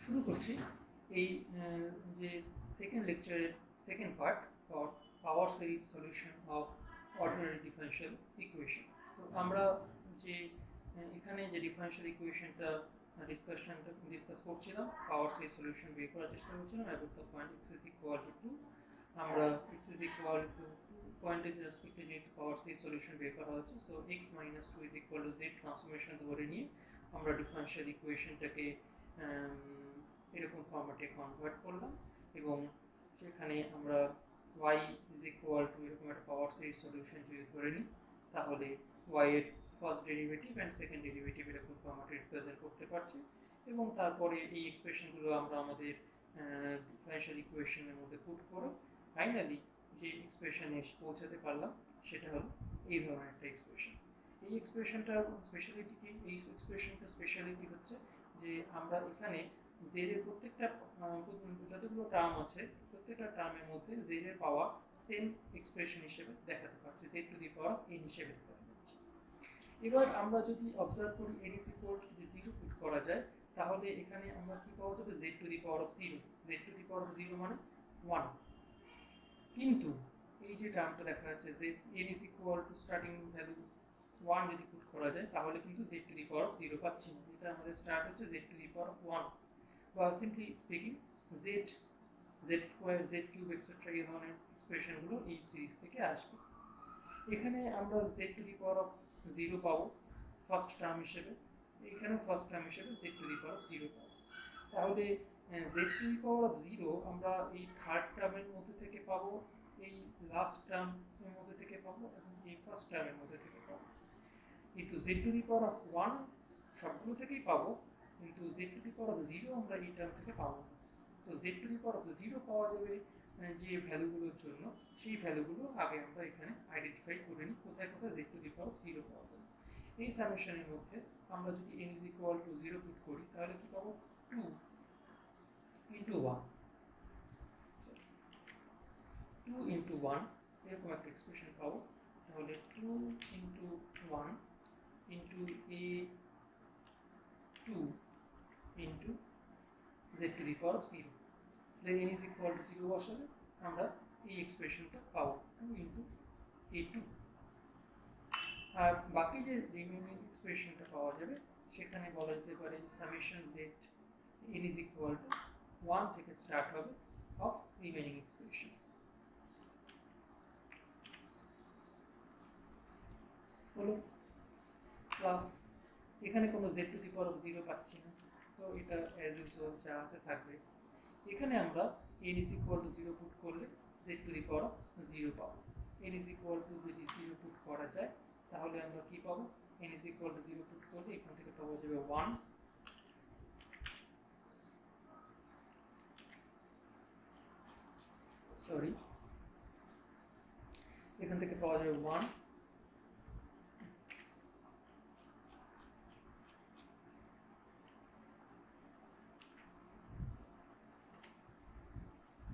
শুরু করছি এই যে সেকেন্ড লেকচারের second part for power series solution of ordinary differential equation. তো আমরা যে এখানে যে ডিফারেনশিয়াল ইকুয়েশনটা ডিসকাস করছিলাম, পাওয়ার সিরিজ সলিউশন বের করার চেষ্টা করছিলাম এবং the point x is equal to আমরা x ইজ ইকুয়াল টু পয়েন্টের রেসপেক্টে যেহেতু পাওয়ার সিরিজ সলিউশন বের করা হচ্ছে, so x minus two is equal to Z transformation ধরে নিয়ে আমরা ডিফারেনশিয়াল ইকুয়েশনটাকে এরকম ফরম্যাটে কনভার্ট করলাম এবং সেখানে আমরা y ইজ ইকুয়াল টু এরকম একটা পাওয়ার সিরিজ সলিউশন যদি ধরে নিই, তাহলে y এর first derivative and second derivative এরকম ফরম্যাটে রিপ্রেজেন্ট করতে পারছি এবং তারপরে এই এক্সপ্রেশনগুলো আমরা আমাদের ডিফারেনশিয়াল ইকুয়েশনের মধ্যে পুট করে ফাইনালি যে এক্সপ্রেশনে পৌঁছাতে পারলাম সেটা হলো এই ধরনের একটা এক্সপ্রেশন। এই এক্সপ্রেশনটার স্পেশালিটি কি? এই এক্সপ্রেশনটার স্পেশালিটি হচ্ছে যে আমরা এখানে জেড এর প্রত্যেকটা যতগুলো টার্ম আছে প্রত্যেকটা টার্মের মধ্যে জেড এর পাওয়ার সেম এক্সপ্রেশন হিসেবে দেখাতে পারছি, Z to the power N হিসেবে দেখাতে পারছি। এবার আমরা যদি অবজার্ভ করি এন ইজ ইকুয়াল টু যদি জিরো পুট করা যায়, তাহলে এখানে আমরা কি পাওয়া যাবে? Z to the power of zero. Z to the power of zero মানে 1। কিন্তু এই যে টার্মটা দেখা যাচ্ছে যে N is equal two starting value 1 যদি পুট করা যায়, তাহলে কিন্তু Z to the power of zero পাচ্ছি না। এটা আমাদের স্টার্ট হচ্ছে Z to the power of 1 বা simply speaking Z, Z square, Z cube etcetera এই ধরনের এক্সপ্রেশনগুলো এই সিরিজ থেকে আসবে। এখানে আমরা Z to the power of zero পাবো ফার্স্ট টার্ম হিসেবে, এখানে ফার্স্ট টার্ম হিসেবে Z to the power of zero পাবো। তাহলে Z to the power of zero আমরা এই থার্ড টার্মের মধ্যে থেকে পাবো, এই লাস্ট টার্মের মধ্যে থেকে পাবো এবং এই ফার্স্ট টার্মের মধ্যে থেকে পাবো। কিন্তু Z to the power of 1 সবগুলো থেকেই পাবো, কিন্তু Z to the power of zero আমরা এই টার্ম থেকে পাবো না। তো Z to the power of zero পাওয়া যাবে যে ভ্যালুগুলোর জন্য, সেই ভ্যালুগুলো আগে আমরা এখানে আইডেন্টিফাই করে নিই কোথায় কোথায় Z to the power of zero পাওয়া যাবে। এই সামেশনের মধ্যে আমরা যদি n is equal to zero put করি, তাহলে কি পাবো? 2 ইন্টু 1, 2 ইন্টু 1 এরকম একটা এক্সপ্রেশন পাবো। তাহলে 2 into 1 into a 2 into Z to the power of zero. তাহলে n is equal to zero বসালে আমরা এই এক্সপ্রেশনটা পাবো 2 ইন্টু a2। আর বাকি যে রিমেইনিং এক্সপ্রেশনটা পাওয়া যাবে সেখানে বলা যেতে পারে summation Z n is equal to 1 থেকে স্টার্ট হবে অফ রিমেইনিং এক্সপ্রেশন। হলো প্লাস এখানে কোনো Z to the power of zero পাচ্ছি না, তো এটা অ্যাজ ইউজুয়াল যা আছে থাকবে। এখানে আমরা n is equal to zero put করলে Z to the power of zero পাবো। n ইজ ইকুয়াল টু যদি জিরো পুট করা যায়, তাহলে আমরা কি পাবো? n is equal to zero put করলে এখান থেকে পাওয়া যাবে 1, সরি এখান থেকে পাওয়া যাবে 1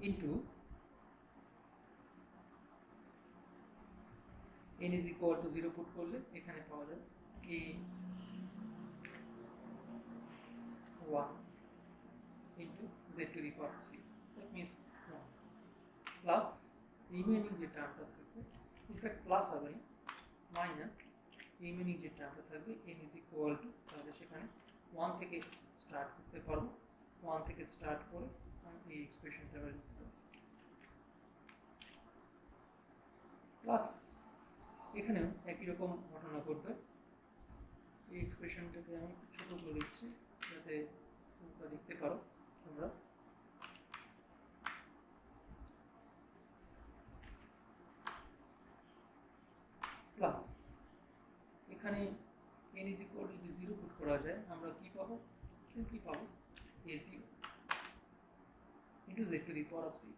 into n is equal to zero put করলে এখানে পাওয়া যাবে a 1 into Z to the power of zero, that means 1 plus remaining যে টার্মটা থাকবে, ইনফ্যাক্ট প্লাস হবে না, মাইনাস রিমেইনিং যে টার্মটা থাকবে n ইজ ইকুয়াল টু, তাহলে সেখানে 1 থেকে স্টার্ট করতে পারবো, 1 থেকে স্টার্ট করে এই এক্সপ্রেশনটা লিখতে পারবো। প্লাস এখানেও একই রকম ঘটনা ঘটবে। এই এক্সপ্রেশনটাকে আমি ছোট করে দিচ্ছি যাতে তোমরা দেখতে পারো। তোমরা প্লাস এখানে n ইজ ইকুয়াল টু যদি জিরো পুট করা যায়, আমরা কি পাবো? সিম্পলি পাবো a0 into Z to the power of zero.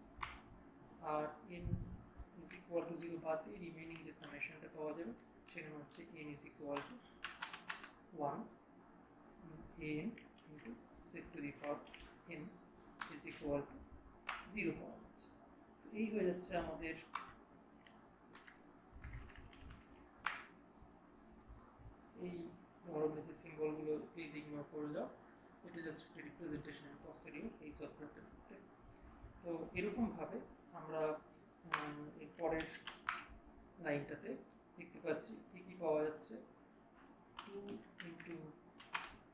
আর n is equal to zero বাদ দিয়ে রিমেইনিং যে সামেশনটা পাওয়া যাবে সেখানে হচ্ছে n is equal to 1 an into Z to the power n is equal to zero পাওয়া যাচ্ছে। তো এই হয়ে যাচ্ছে আমাদের এই ধরনের যে সিম্বলগুলো প্লিজ ইগনোর করে যাও। এটা জাস্ট রিপ্রেজেন্টেশন পসিডিউর এই সফটওয়্যারটার মধ্যে। তো এরকমভাবে আমরা এর পরের লাইনটাতে দেখতে পাচ্ছি কী কী পাওয়া যাচ্ছে। 2 into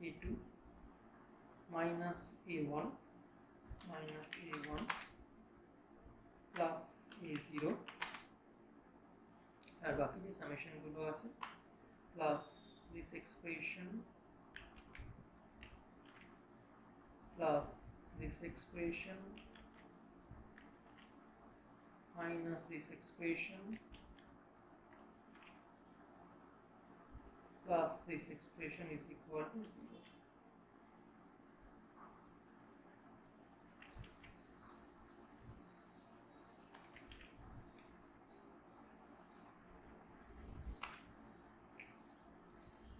a2 minus a1 plus a0 আর বাকি যে সামেশনগুলো আছে plus this expression plus this expression minus this expression plus this expression is equal to 0.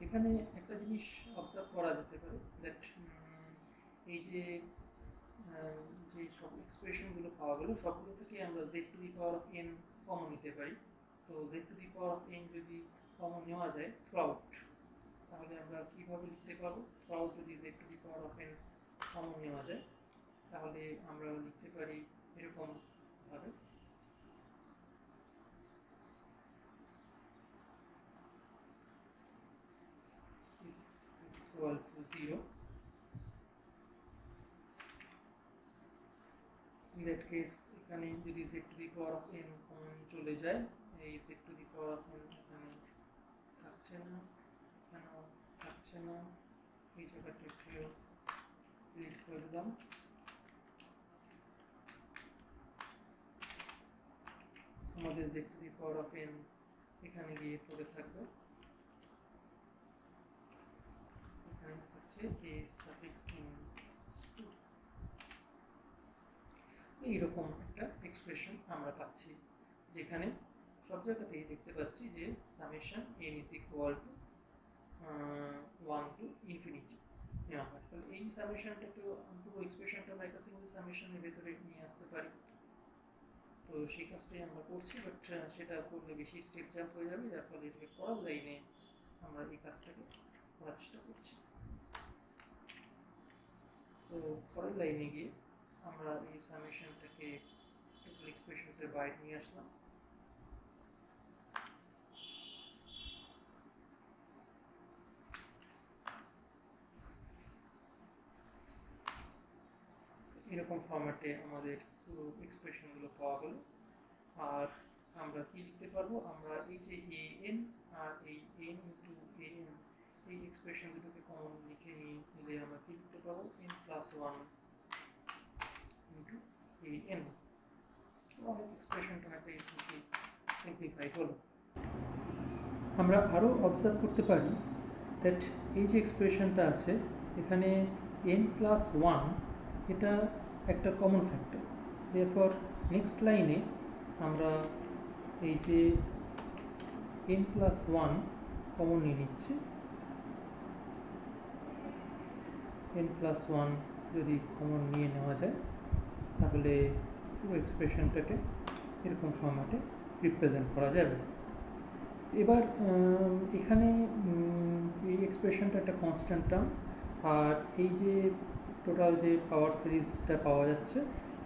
এখানে একটা জিনিস অবজার্ভ করা যেতে পারে দ্যাট এই যে সব এক্সপ্রেশনগুলো পাওয়া গেল সবগুলো থেকে আমরা z two the power of n common নিতে পারি। তো z two the power of n যদি কমন নেওয়া যায় থ্রুআউট, তাহলে আমরা কীভাবে লিখতে পারবো? থ্রুআউট যদি z two the power of n common নেওয়া যায় তাহলে আমরা লিখতে পারি এরকমভাবে, is equal to 0. In that case এখানে যদি z two the power of n common চলে যায়, এই z two the power of n এখানে থাকছে না, এখানেও থাকছে না, এই জায়গাটা একটু ডিলিট করে দিলাম। আমাদের z two the power of n এখানে গিয়ে পড়ে থাকবে, এখানে থাকছে a সাফিক্স n। এইরকম একটা এক্সপ্রেশন আমরা পাচ্ছি, যেখানে সব জায়গাতেই দেখতে পাচ্ছি যে summation n is equal to 1 to infinity নেওয়া হয়েছে। তাহলে এই সামেশনটাকেও পুরো এক্সপ্রেশনটা আমরা একটা সিঙ্গেল সামেশনের ভেতরে নিয়ে আসতে পারি। তো সেই কাজটাই আমরা করছি, বাট সেটা করলে বেশি স্টেপ জাম্প হয়ে যাবে, যার ফলে এটাকে পরের লাইনে আমরা এই কাজটাকে করার চেষ্টা করছি। তো পরের লাইনে গিয়ে আমরা এই সামেশনটাকে টোটাল এক্সপ্রেশনটার বাইরে নিয়ে আসলাম। এরকম ফরম্যাটে আমাদের পুরো এক্সপ্রেশনগুলো পাওয়া গেল। আর আমরা কি লিখতে পারবো? আমরা এই যে an আর এই n ইন্টু an এই এক্সপ্রেশন দুটোকে কমন লিখে নিলে আমরা কি লিখতে পারবো? n plus 1 into an। অনেক এক্সপ্রেশনটা একটা সিম্পলিফাইড হলো। আমরা আরও অবজার্ভ করতে পারি দ্যাট এই যে এক্সপ্রেশনটা আছে এখানে n প্লাস 1 এটা একটা কমন ফ্যাক্টর। দেয়ারফর নেক্সট লাইনে আমরা এই যে n প্লাস 1 কমন নিয়ে নিচ্ছি। n প্লাস 1 যদি কমন নিয়ে নেওয়া যায় তাহলে পুরো এক্সপ্রেশনটাকে এরকম ফরম্যাটে রিপ্রেজেন্ট করা যাবে। এবার এখানে এই এক্সপ্রেশনটা একটা কনস্ট্যান্ট টার্ম, আর এই যে টোটাল যে পাওয়ার সিরিজটা পাওয়া যাচ্ছে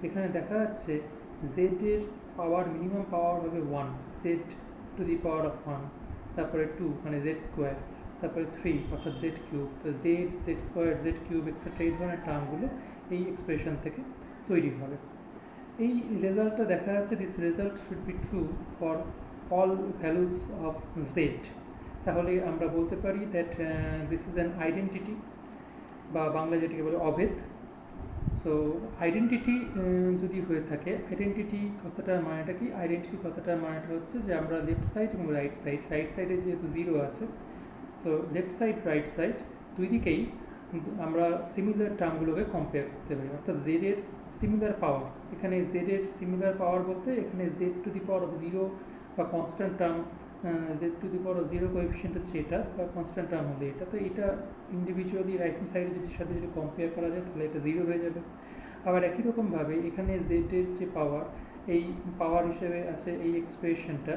এখানে দেখা যাচ্ছে z এর পাওয়ার মিনিমাম পাওয়ার হবে 1, z two the power of 1, তারপরে 2 মানে z স্কোয়ার, তারপরে 3 অর্থাৎ z কিউব। তো z square, z cube etcetera এই ধরনের টার্মগুলো এই এক্সপ্রেশন থেকে তৈরি হবে। এই রেজাল্টটা দেখা যাচ্ছে this result should be true for all values of z। তাহলে আমরা বলতে পারি that this is an identity, বা বাংলা যেটাকে বলে অভেদ। সো আইডেন্টিটি যদি হয়ে থাকে, আইডেন্টিটি কথাটার মানেটা কি? আইডেন্টিটি কথাটার মানেটা হচ্ছে যে আমরা লেফট সাইড এবং রাইট সাইডে যেহেতু 0 আছে, so left side right side দুই দিকেই আমরা সিমিলার টার্মগুলোকে কম্পেয়ার করতে পারি। অর্থাৎ z এর সিমিলার পাওয়ার, এখানে z এর সিমিলার পাওয়ার বলতে এখানে z two the power of 0 বা constant term, z two the power of 0 coefficient হচ্ছে এটা, বা কনস্ট্যান্ট টার্ম হলে এটা। তো এটা ইন্ডিভিজুয়ালি রাইট হ্যান্ড সাইডের সাথে যদি কম্পেয়ার করা যায় তাহলে এটা 0 হয়ে যাবে। আবার একই রকমভাবে এখানে z এর যে পাওয়ার, এই পাওয়ার হিসেবে আছে এই এক্সপ্রেশনটা,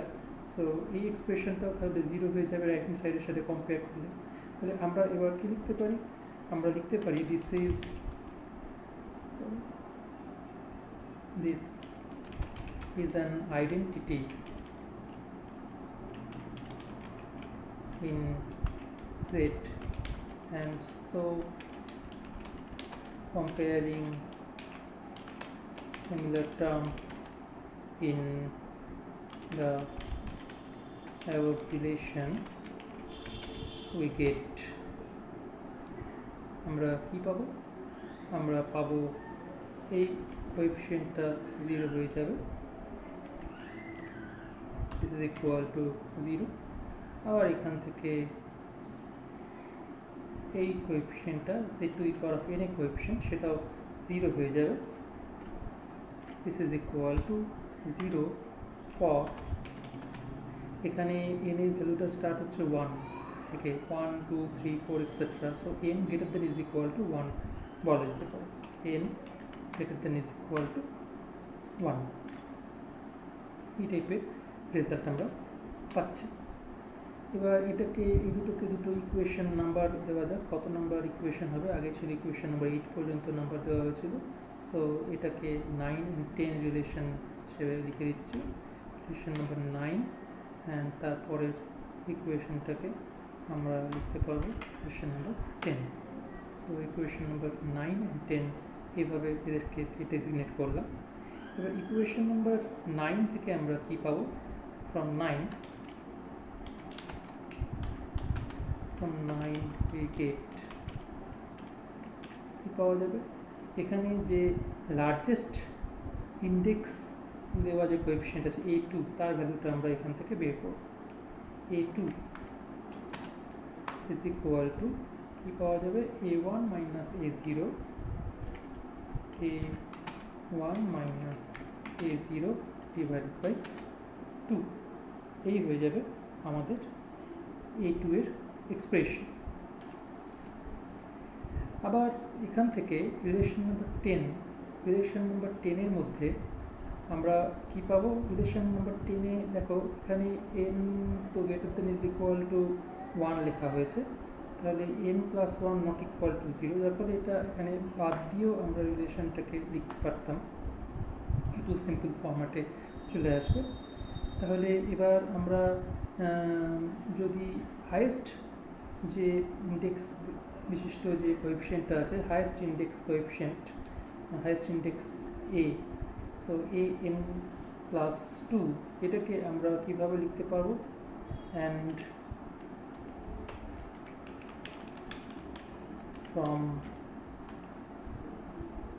সো এই এক্সপ্রেশনটাও তাহলে 0 হয়ে যাবে রাইট হ্যান্ড সাইডের সাথে কম্পেয়ার করলে। তাহলে আমরা এবার কি লিখতে পারি? আমরা লিখতে পারি this is an identity in Z, and so comparing similar terms in the above relation we get, আমরা কি পাবো? আমরা পাবো এই কোএফিসিয়েন্টটা 0 হয়ে যাবে, this is equal to 0। আবার এখান থেকে এই কোএফিসিয়েন্টটা z two the power of n এর কোএফিসিয়েন্ট সেটাও 0 হয়ে যাবে, this is equal to 0 for, এখানে n এর ভ্যালুটা স্টার্ট হচ্ছে 1 থেকে 1 2 3 4 etcetera, so n greater than is equal to 1 বলা যেতে পারে, n greater than is equal to 1, এই টাইপের রেজাল্ট আমরা পাচ্ছি। এবার এটাকে এই দুটোকে দুটো ইকুয়েশন নাম্বার দেওয়া যাক, কত নাম্বার ইকুয়েশন হবে? আগে ছিল ইকুয়েশন নাম্বার 8 পর্যন্ত নাম্বার দেওয়া হয়েছিল, সো এটাকে 9 and 10 রিলেশন হিসেবে লিখে দিচ্ছি, রিলেশন নাম্বার 9, অ্যান্ড তারপরের ইকুয়েশনটাকে আমরা লিখতে পারবো equation number 10। So equation number 9 and 10 এইভাবে এদেরকে ডেজিগনেট করলাম। এবার ইকুয়েশন নাম্বার 9 থেকে আমরা কি পাবো? from 9 we get কি পাওয়া যাবে? এখানে যে লার্জেস্ট ইন্ডেক্স দেওয়া যে কোএফিসিয়েন্ট আছে a2, তার ভ্যালুটা আমরা এখান থেকে বের করব। a2 is equal to কি পাওয়া যাবে? a1 minus a0, a1 minus a0 divided by 2, এই হয়ে যাবে আমাদের a2 এর এক্সপ্রেশন। আবার এখান থেকে রিলেশন নাম্বার 10, রিলেশন নাম্বার 10 এর মধ্যে আমরা কি পাবো? রিলেশন নাম্বার 10 এ দেখো এখানে n to greater than is equal to 1 লেখা হয়েছে, তাহলে n plus 1 not equal to 0, যার ফলে এটা এখানে বাদ দিয়েও আমরা রিলেশনটাকে লিখতে পারতাম, একটু সিম্পল ফরম্যাটে চলে আসবে। তাহলে এবার আমরা যদি হাইয়েস্ট যে ইন্ডেক্স বিশিষ্ট যে কোএফিসিয়েন্টটা আছে, highest index coefficient, highest index a, so a n plus 2, এটাকে আমরা কিভাবে লিখতে পারবো? অ্যান্ড from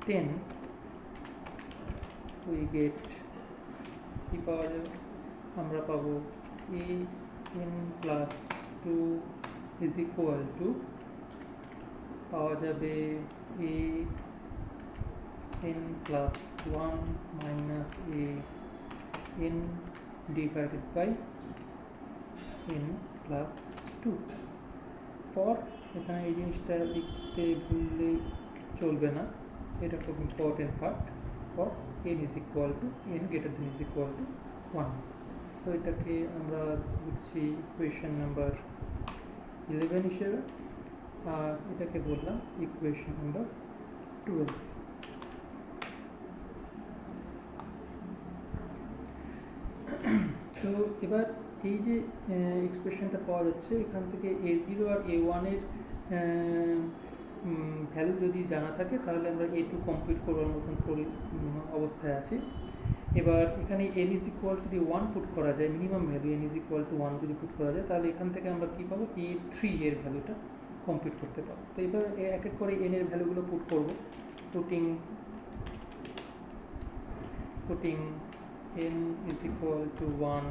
10 we get কি পাওয়া যাবে? আমরা পাবো a n plus 2 is equal to পাওয়া যাবে a n plus 1 minus a n divided by n plus 2 for, এখানে এই জিনিসটা লিখতে ভুললে চলবে না, এটা খুব important part, for n is equal to n greater than is equal to 1, so এটাকে আমরা লিখছি ইকুয়েশন নাম্বার 11 হিসেবে, আর এটাকে বললাম ইকুয়েশন নাম্বার 12। তো এবার এই যে এক্সপ্রেশনটা পাওয়া যাচ্ছে, এখান থেকে a0 আর a1 এর ভ্যালু যদি জানা থাকে তাহলে আমরা a2 কমপ্লিট করবার মতন অবস্থায় আছি। এবার এখানে n ইজ ইকুয়াল যদি 1 পুট করা যায়, minimum value n is equal to 1 যদি পুট করা যায়, তাহলে এখান থেকে আমরা কি পাবো? a3 এর ভ্যালুটা কমপ্লিট করতে পারবো। তো এবার এক এক করে n এর ভ্যালুগুলো পুট করব, putting n is equal to 1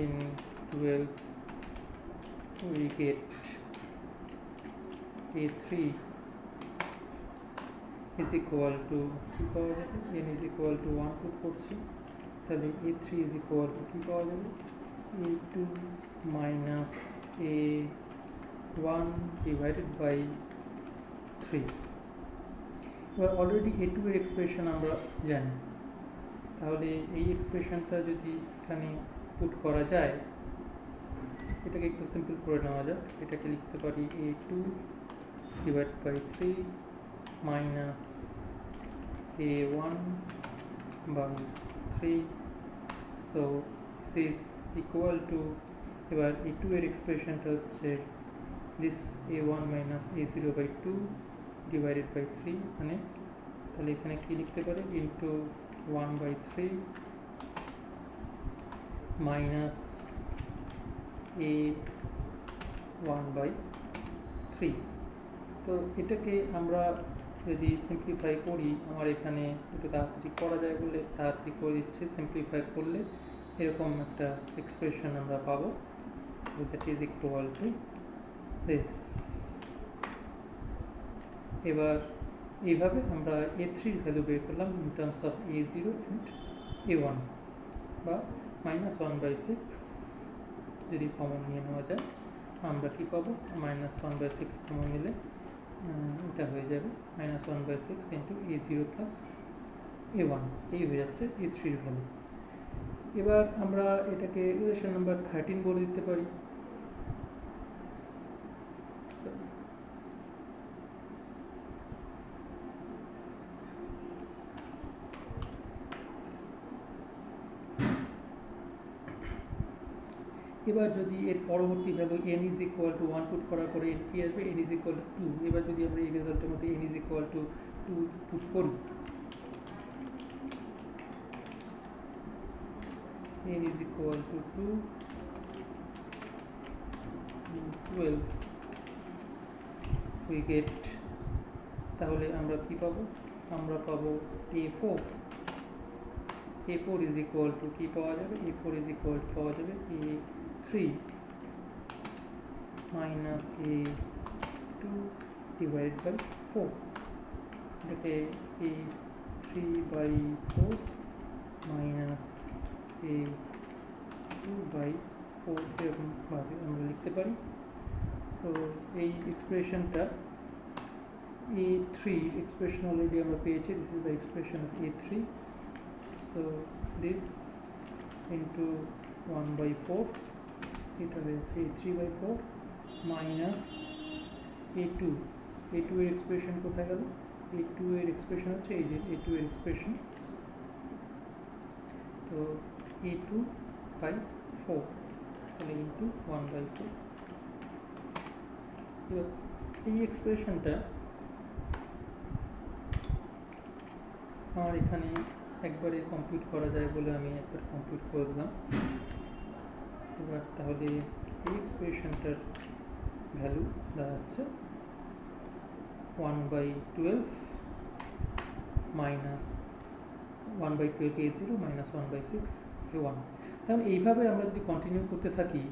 in 12 we get a3 is equal to কি পাওয়া যাবে? n is equal to 1 put করছি, তাহলে a3 is equal to কি পাওয়া যাবে? a2 minus a1 divided by 3। এবার অলরেডি a2 এর এক্সপ্রেশন আমরা জানি, তাহলে এই এক্সপ্রেশনটা যদি এখানে পুট করা যায়, এটাকে একটু সিম্পল করে নেওয়া যাক, এটাকে লিখতে পারি a2 divided by 3 minus a1 by 3. So this is equal to এবার a2 এর এক্সপ্রেশনটা হচ্ছে this a1 minus a0 by 2 divided by 3, মানে তাহলে এখানে কি লিখতে পারি into 1 by 3 minus a1 by 3. তো এটাকে আমরা যদি সিম্পলিফাই করি, আমার এখানে একটু তাড়াতাড়ি করা যায় বলে তাড়াতাড়ি করে দিচ্ছি। সিম্পলিফাই করলে এরকম একটা এক্সপ্রেশন আমরা পাবো। So that is equal to this. এবার এইভাবে আমরা a3 ভ্যালু বের করলাম in terms of a0 and a1, বা -1/6 যদি কমন নিয়ে নেওয়া যায় আমরা কি পাবো, -1/6 কমন নিলে এটা হয়ে যাবে -1/6 ইন্টু a0 প্লাস a1, এই হয়ে যাচ্ছে a3 এর ভ্যালু। এবার আমরা এটাকে রিলেশন নাম্বার 13 বলে দিতে পারি। এবার যদি এর পরবর্তী value n is equal to 1 put করার পরে n কি আসবে, n ইজ ইকুয়াল টু 2। এবার যদি আমরা এই রেজাল্টের মধ্যে n is equal two 2 put করি, n is equal two 2 12 we get, তাহলে আমরা কি পাবো, আমরা পাবো a4 ইজ ইকুয়াল টু কি পাওয়া যাবে, a4 ইজ ইকুয়াল টু পাওয়া যাবে a3 minus a2 divided by 4। এটাকে a3 by 4 minus a2 by 4 এরকমভাবে আমরা লিখতে পারি। তো এই এক্সপ্রেশনটা a3 এক্সপ্রেশন অলরেডি আমরা পেয়েছি, this is the expression of a3। So this into 1 by 4, এটা হচ্ছে a3 by 4 মাইনাস a2 এর এক্সপ্রেশন কোথায় গেল, a2 এর এক্সপ্রেশন হচ্ছে এই যে a2 এর এক্সপ্রেশন, তো a2 by 4 তাহলে ইন্টু 1 by 4। এবার এই এক্সপ্রেশনটা আমার এখানে একবারে কমপ্লিট করা যায় বলে আমি একবার কমপ্লিট করে দিলাম। এবার তাহলে এই এক্সপ্রেশনটার ভ্যালু দাঁড়াচ্ছে 1/12 মাইনাস 1/12 a0 মাইনাস 1/6 a1। তাহলে এইভাবে আমরা যদি কন্টিনিউ করতে থাকি,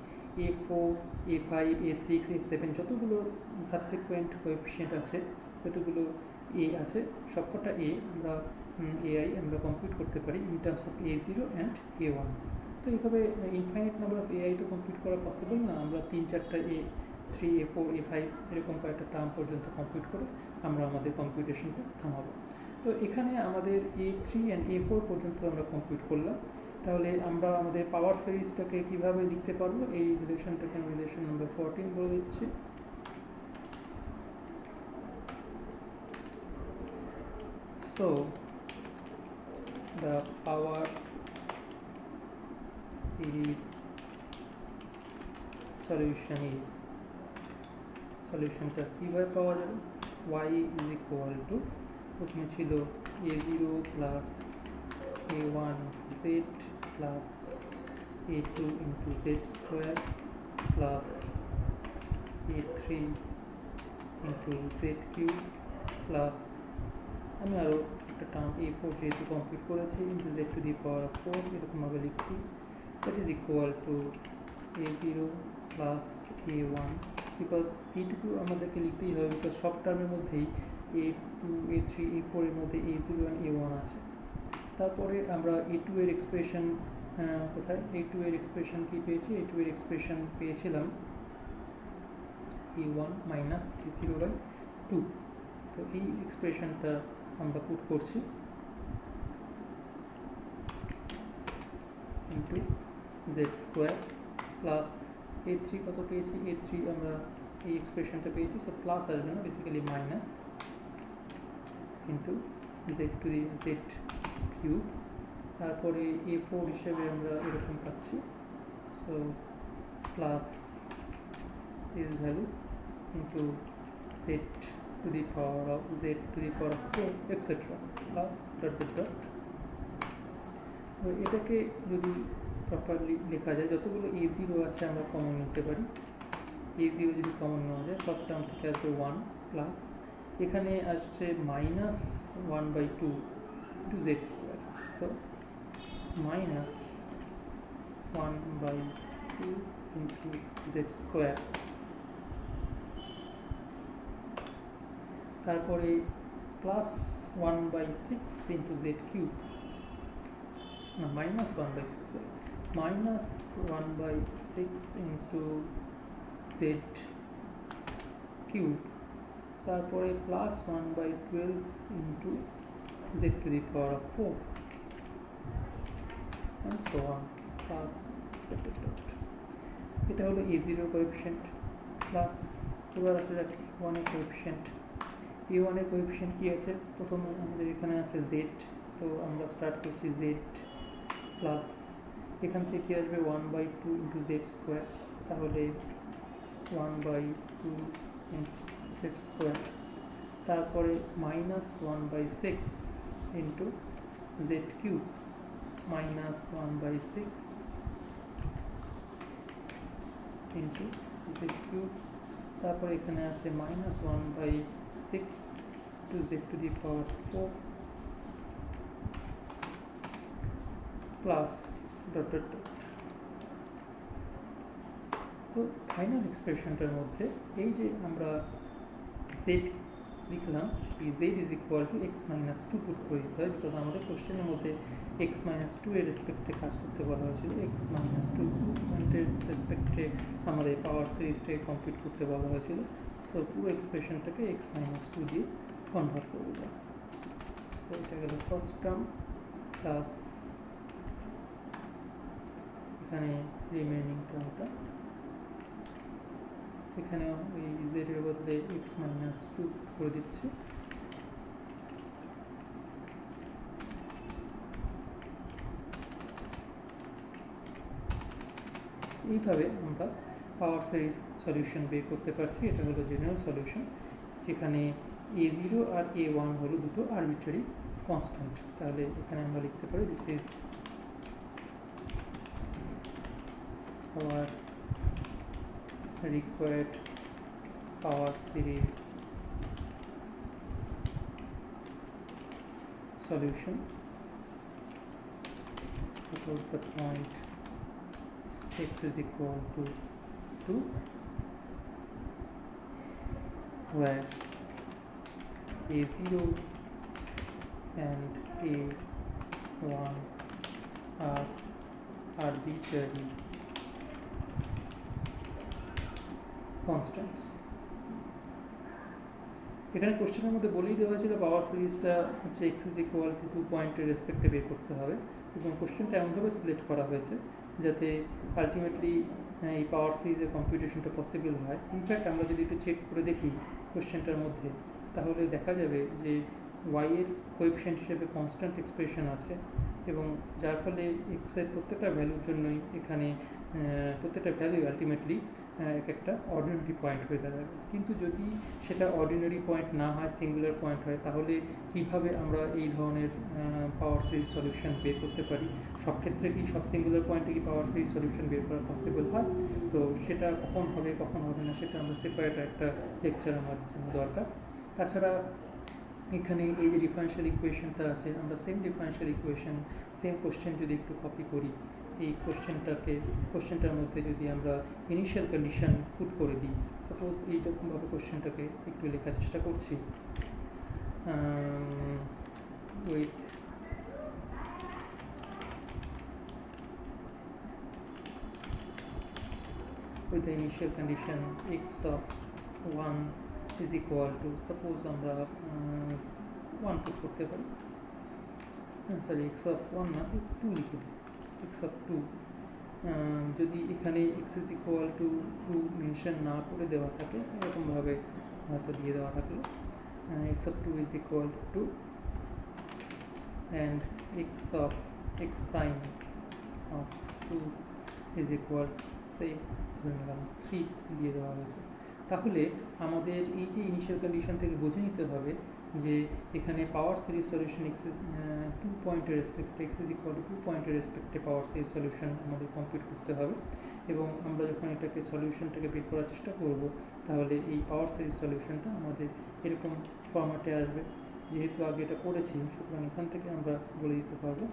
a4 a5 a6 a7 যতগুলো সাবসিকুয়েন্ট কোএফিসিয়েন্ট আছে, যতগুলো a আছে সবকটা a আমরা ai আমরা কমপ্লিট করতে পারি in terms of a0 and a1। তো এইভাবে ইনফাইনাইট নাম্বার অফ ai তো কমপ্লিট করা পসিবল না, আমরা 3-4টা a3 a4 a5 এরকম কয়েকটা টার্ম পর্যন্ত কমপ্লিট করে আমরা আমাদের কম্পিউটেশনটা থামাবো। তো এখানে আমাদের a3 অ্যান্ড a4 পর্যন্ত আমরা কমপ্লিট করলাম। তাহলে আমরা আমাদের পাওয়ার সিরিজটাকে কীভাবে লিখতে পারবো, এই রিলেশনটাকে আমি রিলেশন নাম্বার 14 বলে দিচ্ছি। So the power series solution is, সলিউশনটা কীভাবে পাওয়া যাবে, y is equal to প্রথমে ছিল a0 plus a1 z plus a2 into z square plus a3 into z cube plus আমি আরও একটা টার্ম a4 যেহেতু কমপ্লিট করেছি into z two the power of 4 এরকমভাবে লিখছি। That is equal two a0 plus a1, because এইটুকু আমাদেরকে লিখতেই হবে, বিকজ সব টার্মের মধ্যেই a2 a3 a4 এর মধ্যে a0 অ্যান্ড a1 আছে। তারপরে আমরা a2 এর এক্সপ্রেশন কোথায়, a2 এর এক্সপ্রেশন কি পেয়েছি, a2 এর এক্সপ্রেশন পেয়েছিলাম a1 মাইনাস a0 বাই 2। তো এই এক্সপ্রেশনটা আমরা পুট করছি into z square plus a3 কত পেয়েছি, a3 আমরা এই এক্সপ্রেশনটা পেয়েছি, সো প্লাস আসবে না, basically minus into Z to the Z cube, তারপরে a4 হিসেবে আমরা এরকম পাচ্ছি, so plus this value into z to the power of 4 etc plus dot dot dot. এটাকে যদি প্রপারলি লেখা যায়, যতগুলো a0 আছে আমরা কমন নিতে পারি, a0 যদি কমন নেওয়া যায় ফার্স্ট টার্ম থেকে আসবে 1 প্লাস এখানে আসছে minus 1/2 to Z square, so minus 1/2 into Z square, তারপরে প্লাস 1/6 ইন্টু জেড কিউব, না minus 1/6, minus 1/6 into Z cube, তারপরে plus 1/12 into Z to the power of 4 and so on plus dot dot dot. এটা হলো a0 coefficient, plus এবার আসলে a1 এর coefficient. a1 এর coefficient কি আছে, প্রথমে আমাদের এখানে আছে z, তো আমরা স্টার্ট করছি z প্লাস এখান থেকে কি আসবে 1/2 ইন্টু জেড স্কোয়ার, তাহলে 1/2 ইন্টু জেড স্কোয়ার, তারপরে minus 1/6 into Z cube, minus 1/6 into Z cube, তারপরে এখানে আছে minus 1/6 to Z to the power 4 plus dot dot dot. তো ফাইনাল এক্সপ্রেশনটার মধ্যে এই যে আমরা জেড লিখলাম, এই Z is equal to X minus 2 put করে দিতে হয়, বিকজ আমাদের কোশ্চেনের মধ্যে এক্স মাইনাস 2 এর রেসপেক্টে কাজ করতে বলা হয়েছিল, এক্স মাইনাস 2 পয়েন্টের রেসপেক্টে আমাদের পাওয়ার সিরিজটাকে কমপ্লিট করতে বলা হয়েছিল, সো পুরো এক্সপ্রেশনটাকে এক্স মাইনাস 2 দিয়ে কনভার্ট করে দিলাম। সো এটা গেল ফার্স্ট টার্ম, প্লাস এখানে রিমেইনিং টার্মটা, এখানে এই জেড এর বদলে এক্স মাইনাস 2 করে দিচ্ছি, এইভাবে আমরা পাওয়ার সিরিজ সলিউশন বের করতে পারছি। এটা হলো জেনারেল সলিউশন, যেখানে a0 আর a1 হলো দুটো আরবিট্রারি কনস্ট্যান্ট। তাহলে এখানে আমরা লিখতে পারি this is our required power series solution about the point x is equal to 2, where a0 and a1 are arbitrary constants. এখানে কোশ্চেনের মধ্যে বলেই দেওয়া হয়েছিল পাওয়ার সিরিজটা হচ্ছে এক্স ইজ ইকুয়াল টু 2 পয়েন্টের রেসপেক্টে বের করতে হবে, এবং কোশ্চেনটা এমনভাবে সিলেক্ট করা হয়েছে যাতে আলটিমেটলি এই পাওয়ার সিরিজের কম্পিউটেশনটা পসিবল হয়। ইনফ্যাক্ট আমরা যদি একটু চেক করে দেখি কোশ্চেনটার মধ্যে, তাহলে দেখা যাবে যে ওয়াই এর কোএফিসিয়েন্ট হিসেবে কনস্ট্যান্ট এক্সপ্রেশন আছে, এবং যার ফলে এক্স এর প্রত্যেকটা ভ্যালুর জন্যই এখানে প্রত্যেকটা ভ্যালু আলটিমেটলি এক একটা অর্ডিনারি পয়েন্ট হয়ে দাঁড়াবে। কিন্তু যদি সেটা অর্ডিনারি পয়েন্ট না হয়, সিঙ্গুলার পয়েন্ট হয়, তাহলে কীভাবে আমরা এই ধরনের পাওয়ার সিরিজ সলিউশন বের করতে পারি? সব ক্ষেত্রে কি সব সিঙ্গুলার পয়েন্টে কি পাওয়ার সিরিজ সলিউশন বের করা পসিবল হয়? তো সেটা কখন হবে কখন হবে না সেটা আমরা সেপারেট একটা লেকচার আমার জন্য দরকার। তাছাড়া এখানে এই যে ডিফারেনশিয়াল ইকুয়েশনটা আছে, আমরা same differential equation same question যদি একটু কপি করি, এই কোশ্চেনটার মধ্যে যদি আমরা ইনিশিয়াল কন্ডিশন পুট করে দিই, সাপোজ এইরকমভাবে কোশ্চেনটাকে একটু লেখার চেষ্টা করছি, with the initial condition x of 1 is equal to, suppose আমরা 1 পুট করতে পারি, সরি x of 1 না 2 লিখে দিই, x of 2 যদি এখানে X is equal to two mention না করে দেওয়া থাকে, এরকমভাবে হয়তো দিয়ে দেওয়া থাকলো X of two is equal to and X of X prime of two is equal সেই ধরে নিলাম 3 দিয়ে দেওয়া হয়েছে, তাহলে আমাদের এই যে ইনিশিয়াল কন্ডিশন থেকে বুঝে নিতে হবে যে এখানে পাওয়ার সিরিজ সলিউশন এক্স 2 পয়েন্টের রেসপেক্টে এক্স ইজ ইকুয়াল টু 2 পয়েন্টের রেসপেক্টে পাওয়ার সিরিজ সলিউশন আমাদের কমপ্লিট করতে হবে। এবং আমরা যখন এটাকে সলিউশনটাকে বের করার চেষ্টা করব, তাহলে এই পাওয়ার সিরিজ সলিউশনটা আমাদের এরকম ফরম্যাটে আসবে। যেহেতু আগে এটা করেছি, সুতরাং এখান থেকে আমরা বলে দিতে পারবো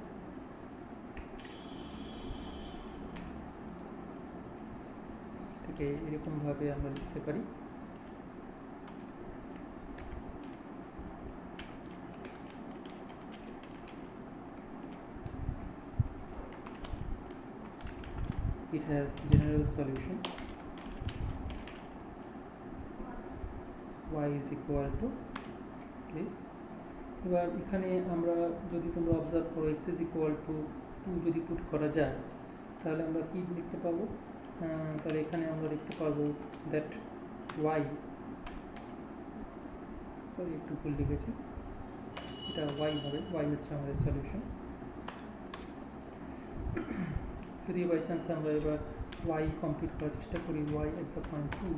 থেকে এরকমভাবে আমরা লিখতে পারি it has general solution y is equal to this। এবার এখানে আমরা যদি তোমরা অবজার্ভ করো x is equal to 2 যদি পুট করা যায়, তাহলে আমরা কি লিখতে পাবো? তাহলে এখানে আমরা লিখতে পারবো দ্যাট y, সরি একটু ভুল লিখেছি, এটা y হবে, y হচ্ছে আমাদের সলিউশন। যদি বাই চান্স আমরা এবার y কমপ্লিট করার চেষ্টা করি, y at the point 2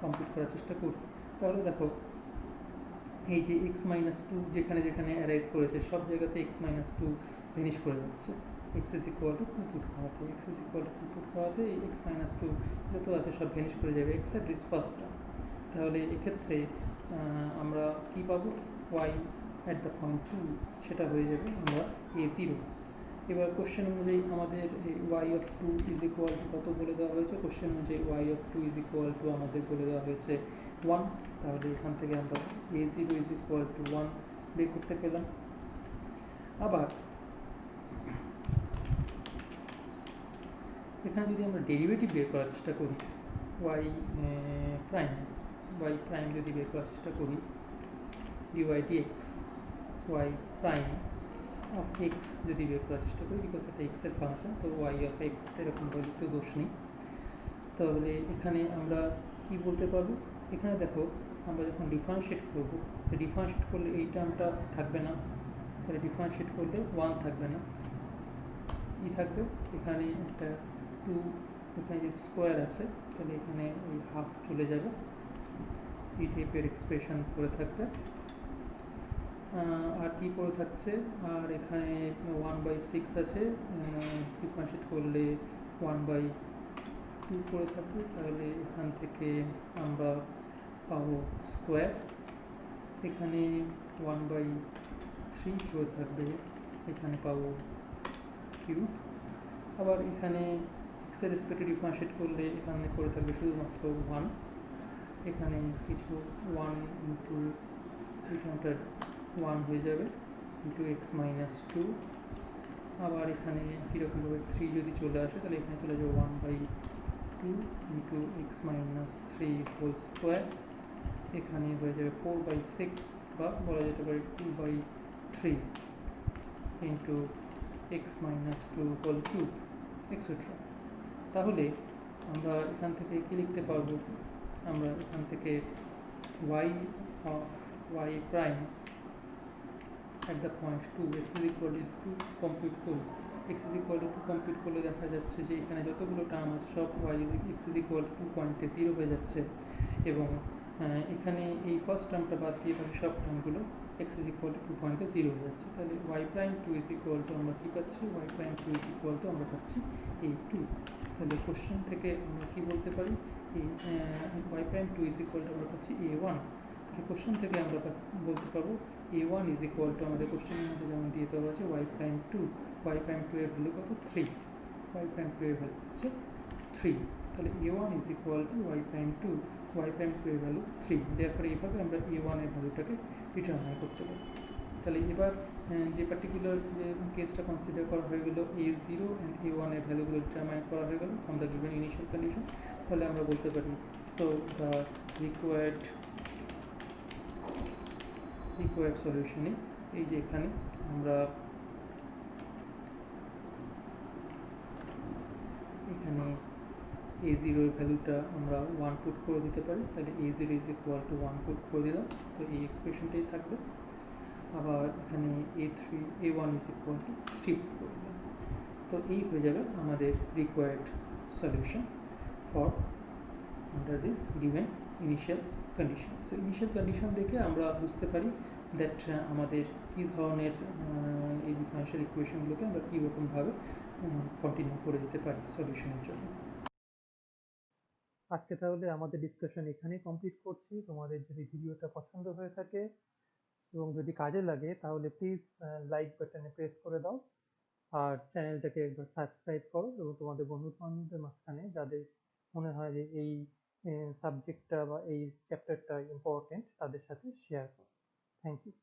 complete করার চেষ্টা করি, তাহলে দেখো এই যে x মাইনাস 2 যেখানে যেখানে অ্যারাইজ করেছে সব জায়গাতে x মাইনাস 2 ভেনিশ করে যাচ্ছে। x is equal two 2 put করাতে, x is equal two 2 put করাতে এই x মাইনাস 2 যত আছে সব ভেনিশ করে যাবে এক্সেপ্ট দিস ফার্স্টটা। তাহলে এক্ষেত্রে আমরা কি পাবো? y অ্যাট দ্য পয়েন্ট 2 সেটা হয়ে যাবে আমরা a0। এবার কোশ্চেন অনুযায়ী আমাদের y of 2 is equal two কত বলে দেওয়া হয়েছে? কোশ্চেন অনুযায়ী y of 2 is equal two আমাদের বলে দেওয়া হয়েছে 1। তাহলে এখান থেকে আমরা a0 ইজ ইকুয়াল টু 1 বের করতে পেলাম। আবার এখানে যদি আমরা ডেরিভেটিভ বের করার চেষ্টা করি, y প্রাইম যদি বের করার চেষ্টা করি dy dx, y prime of x যদি বের করার চেষ্টা করি, বিকজ এটা x এর ফাংশন, তো y অফ x এরকম বলে একটু দোষ নেই। তাহলে এখানে আমরা কি বলতে পারবো? এখানে দেখো আমরা যখন ডিফারেন্সিয়েট করবো, ডিফারেন্সিয়েট করলে এই টার্মটা থাকবে না, তাহলে ডিফারেন্সিয়েট করলে 1 থাকবে না, কি থাকবে? এখানে একটা 2, এখানে যদি স্কোয়ার আছে তাহলে এখানে ওই হাফ চলে যাবে, এই টাইপের এক্সপ্রেশন পড়ে থাকবে। আর কি পড়ে থাকছে? আর এখানে 1/6 আছে, ডিফারেন্সিয়েট করলে 1/2 পড়ে থাকবে, তাহলে এখান থেকে আমরা পাবো স্কোয়ার। এখানে 1/3 পড়ে থাকবে, এখানে পাবো কিউব। আবার এখানে x এর রেসপেক্টে ডিফারেন্সিয়েট করলে এখানে পড়ে থাকবে শুধুমাত্র 1, এখানে কিছু 1 ইন্টু এখানটা 1 হয়ে যাবে ইন্টু x মাইনাস 2। আবার এখানে কীরকমভাবে 3 যদি চলে আসে, তাহলে এখানে চলে যাবে 1/2 into x minus 3 whole square. এখানে হয়ে যাবে 4/6 বা বলা যেতে পারে 2/3 into x minus 2 whole cube etcetera. তাহলে আমরা এখান থেকে কি লিখতে পারবো? আমরা এখান থেকে y prime at the point 2 x is equal to 2 complete করব, x is equal to 2 complete করলে দেখা যাচ্ছে যে এখানে যতগুলো টার্ম আছে সব x is equal to 2.0 হয়ে যাচ্ছে, এবং এখানে এই ফার্স্ট টার্মটা বাদ দিয়ে বাকি সব টার্মগুলো x is equal to 2.0 হয়ে যাচ্ছে। তাহলে y prime 2 is equal to আমরা কী পাচ্ছি? y prime 2 is equal to আমরা পাচ্ছি a2। তাহলে কোশ্চেন থেকে আমরা কি বলতে পারি? এই y prime 2 is equal to আমরা পাচ্ছি a1। কোশ্চেন থেকে আমরা বলতে পারবো a1 is equal to আমাদের কোশ্চেনের মধ্যে যেমন দিয়ে দেওয়া আছে y প্রাইম 2 এর ভ্যালু কত? 3, y প্রাইম 2 এর ভ্যালু হচ্ছে 3। তাহলে a1 is equal to y prime 2 এর ভ্যালু 3। তারপরে এইভাবে আমরা a1 এর ভ্যালুটাকে ডিটারমাইন করতে পারি। তাহলে এবার যে পার্টিকুলার যে কেসটা কনসিডার করা হয়ে গেল a0 অ্যান্ড a1 এর ভ্যালুগুলো ডিটারমাইন করা হয়ে গেল from the given initial condition, তাহলে আমরা বলতে পারি so the required solution is, এই যে এখানে আমরা এখানে a0 এর ভ্যালুটা আমরা 1 পুট করে দিতে পারি, তাহলে a0 is equal to 1 put করে দিলাম, তো এই এক্সপ্রেশনটাই থাকবে। আবার এখানে a1 is equal two 3 put করে দিলাম, তো এই হয়ে যাবে আমাদের required solution for under this given initial condition. So initial condition দেখে আমরা বুঝতে পারি দ্যাট আমাদের কী ধরনের এই ডিফারেনশিয়াল ইকুয়েশনগুলোকে আমরা কীরকমভাবে কন্টিনিউ করে দিতে পারি সলিউশনের জন্য। আজকে তাহলে আমাদের ডিসকাশন এখানেই কমপ্লিট করছি। তোমাদের যদি ভিডিওটা পছন্দ হয়ে থাকে এবং যদি কাজে লাগে তাহলে প্লিজ লাইক বাটনে প্রেস করে দাও, আর চ্যানেলটাকে একবার সাবস্ক্রাইব করো এবং তোমাদের বন্ধু বান্ধবদের মাঝখানে যাদের মনে হয় যে এই সাবজেক্টটা বা এই চ্যাপ্টারটা ইম্পর্টেন্ট তাদের সাথে শেয়ার করো। Thank you.